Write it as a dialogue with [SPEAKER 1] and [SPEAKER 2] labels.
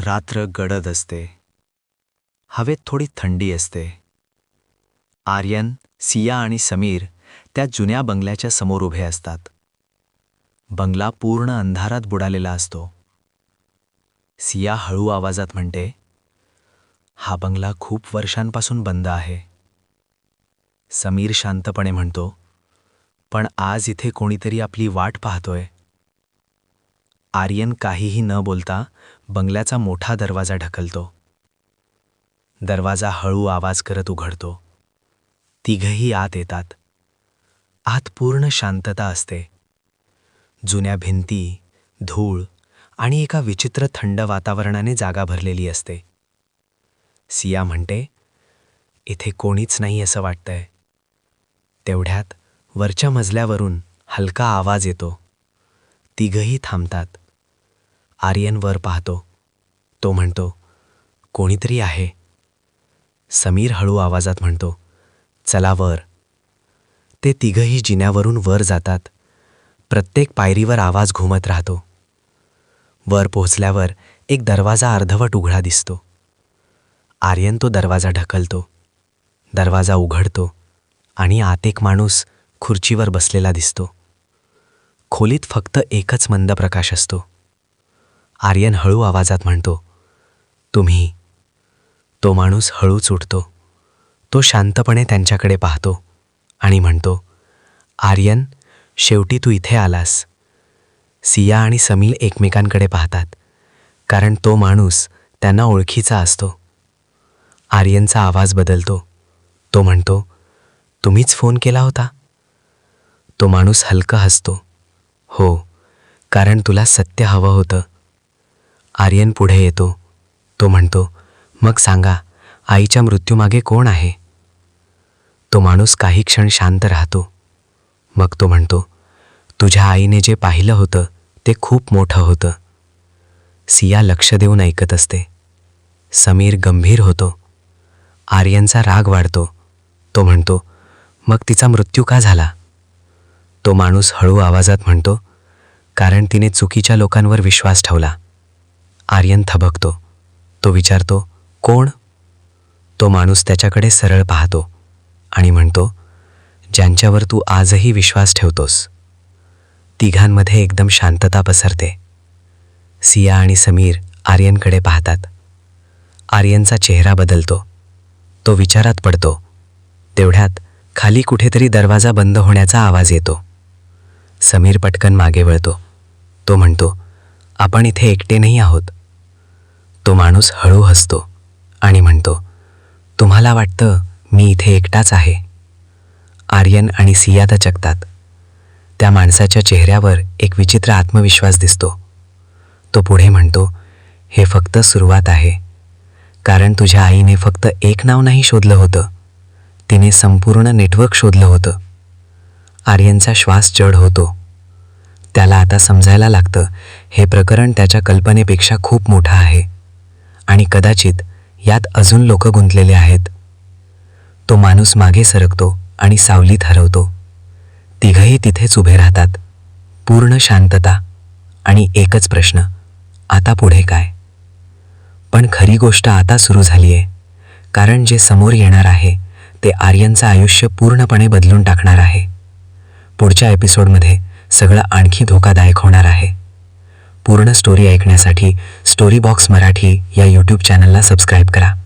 [SPEAKER 1] रात्र गडद असते. हवेत थोडी थंडी असते. आर्यन, सिया आणि समीर त्या जुन्या बंगल्याच्या समोर उभे असतात. बंगला पूर्ण अंधारात बुडालेला असतो. सिया हळू आवाजात म्हणते, "हा बंगला खूप वर्षांपासून बंद आहे." समीर शांतपणे म्हणतो, "पण आज इथे कोणीतरी आपली वाट पाहतोय." आर्यन काहीही न बोलता बंगल्याचा मोठा दरवाजा ढकलतो. दरवाजा हळू आवाज करत उघडतो. तिघही आत येतात. आत पूर्ण शांतता असते. जुन्या भिंती, धूळ आणि एका विचित्र थंड वातावरणाने जागा भरलेली असते. सिया म्हणते, "इथे कोणीच नाही असं वाटतंय." तेवढ्यात वरच्या मजल्यावरून हलका आवाज येतो. तिघही थांबतात. आर्यन वर पाहतो. तो म्हणतो, "कोणीतरी आहे." समीर हळू आवाजात म्हणतो, "चला वर." ते तिघही जिन्यावरून वर जातात. प्रत्येक पायरीवर आवाज घुमत राहतो. वर पोहोचल्यावर एक दरवाजा अर्धवट उघडा दिसतो. आर्यन तो दरवाजा ढकलतो. दरवाजा उघडतो आणि आत एक माणूस खुर्चीवर बसलेला दिसतो. खोलीत फक्त एकच मंद प्रकाश असतो. आर्यन हळू आवाजात म्हणतो, "तुम्ही." तो माणूस हळूच उठतो. तो शांतपणे त्यांच्याकडे पाहतो आणि म्हणतो, "आर्यन, शेवटी तू इथे आलास." सिया आणि समीर एकमेकांकडे पाहतात, कारण तो माणूस त्यांना ओळखीचा असतो. आर्यनचा आवाज बदलतो. तो म्हणतो, "तुम्हीच फोन केला होता?" तो माणूस हलका हसतो. "हो, कारण तुला सत्य हवं होतं." आर्यन पुढे येतो. तो म्हणतो, "मग सांगा, आईच्या मृत्यूमागे कोण आहे?" तो माणूस काही क्षण शांत राहतो. मग तो म्हणतो, "तुझ्या आईने जे पाहिलं होतं ते खूप मोठं होतं." सिया लक्ष देऊन ऐकत असते. समीर गंभीर होतो. आर्यनचा राग वाढतो. तो म्हणतो, "मग तिचा मृत्यू का झाला?" तो माणूस हळू आवाजात म्हणतो, "कारण तिने चुकीच्या लोकांवर विश्वास ठेवला." आर्यन थबकतो. तो विचारतो, "कोण?" तो माणूस त्याच्याकडे सरळ पाहतो आणि म्हणतो, "ज्यांच्यावर तू आजही विश्वास ठेवतोस." तिघांमध्ये एकदम शांतता पसरते. सिया आणि समीर आर्यनकडे पाहतात. आर्यनचा चेहरा बदलतो. तो विचारात पडतो. तेवढ्यात खाली कुठेतरी दरवाजा बंद होण्याचा आवाज येतो. समीर पटकन मागे वळतो. तो म्हणतो, "आपण इथे एकटे नाही आहोत." तो माणूस हळू हसतो आणि म्हणतो, "तुम्हाला वाटतं मी इथे एकटाच आहे." आर्यन आणि सिया दचकतात. त्या माणसाच्या चेहऱ्यावर एक विचित्र आत्मविश्वास दिसतो. तो पुढे म्हणतो, "हे फक्त सुरुवात आहे. कारण तुझ्या आईने फक्त एक नाव नाही शोधलं होतं, तिने संपूर्ण नेटवर्क शोधलं होतं." आर्यनचा श्वास जड होतो. त्याला आता समजायला लागतं, हे प्रकरण त्याच्या कल्पनेपेक्षा खूप मोठं आहे आणि कदाचित यात अजून लोक गुंतलेले आहेत. तो माणूस मागे सरकतो आणि सावलीत हरवतो. तिघही तिथेच उभे राहतात. पूर्ण शांतता आणि एकच प्रश्न, आता पुढे काय? पण खरी गोष्ट आता सुरू झालीये, कारण जे समोर येणार आहे ते आर्यनचं आयुष्य पूर्णपणे बदलून टाकणार आहे. पुढच्या एपिसोडमध्ये सगळं आणखी धोकादायक होणार आहे. पूर्ण स्टोरी ऐकण्यासाठी स्टोरी बॉक्स मराठी या यूट्यूब चॅनलला सबस्क्राईब करा.